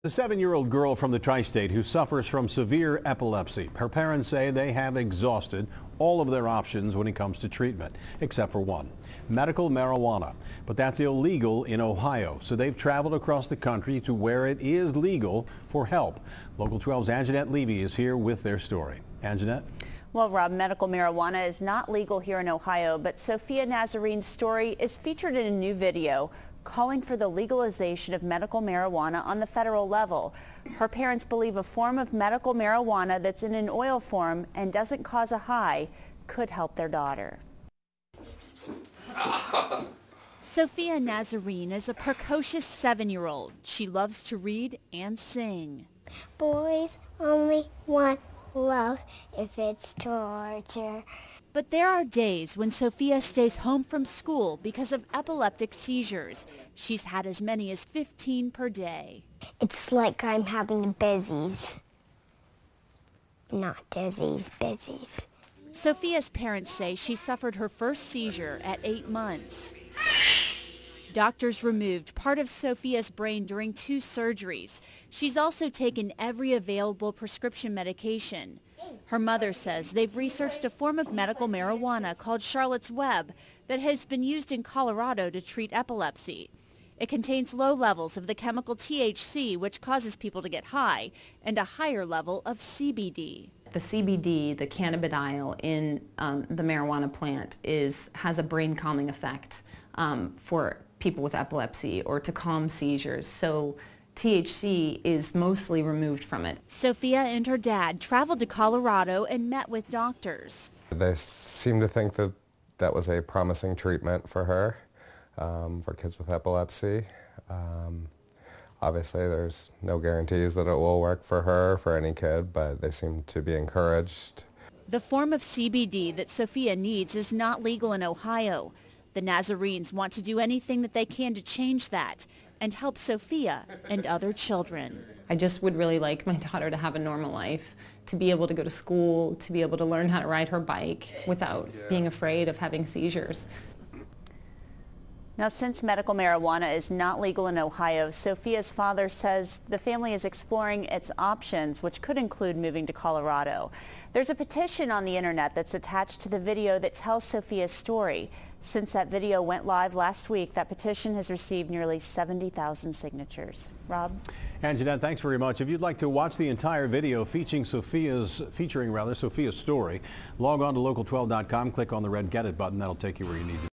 The 7-year-old girl from the tri-state who suffers from severe epilepsy. Her parents say they have exhausted all of their options when it comes to treatment, except for one, medical marijuana. But that's illegal in Ohio, so they've traveled across the country to where it is legal for help. Local 12's Anjanette Levy is here with their story. Anjanette? Well, Rob, medical marijuana is not legal here in Ohio, but Sophia Nazarene's story is featured in a new video calling for the legalization of medical marijuana on the federal level. Her parents believe a form of medical marijuana that's in an oil form and doesn't cause a high could help their daughter. Sophia Nazarene is a precocious 7-year-old. She loves to read and sing. Boys only want love if it's torture. But there are days when Sophia stays home from school because of epileptic seizures. She's had as many as 15 per day. It's like I'm having the bezzies. Not dizzies, bezzies. Sophia's parents say she suffered her first seizure at 8 months. Doctors removed part of Sophia's brain during 2 surgeries. She's also taken every available prescription medication. Her mother says they've researched a form of medical marijuana called Charlotte's Web that has been used in Colorado to treat epilepsy. It contains low levels of the chemical THC, which causes people to get high, and a higher level of CBD. The CBD, the cannabidiol in the marijuana plant, has a brain calming effect for people with epilepsy or to calm seizures. So THC is mostly removed from it. Sophia and her dad traveled to Colorado and met with doctors. They seem to think that that was a promising treatment for her, for kids with epilepsy. Obviously, there's no guarantees that it will work for her, for any kid, but they seem to be encouraged. The form of CBD that Sophia needs is not legal in Ohio. The Nazarenes want to do anything that they can to change that and help Sophia and other children. I just would really like my daughter to have a normal life, to be able to go to school, to be able to learn how to ride her bike without being afraid of having seizures. Now, since medical marijuana is not legal in Ohio, Sophia's father says the family is exploring its options, which could include moving to Colorado. There's a petition on the internet that's attached to the video that tells Sophia's story. Since that video went live last week, that petition has received nearly 70,000 signatures. Rob? Anjanette, thanks very much. If you'd like to watch the entire video featuring Sophia's story, log on to local12.com, click on the red Get It button. That'll take you where you need to.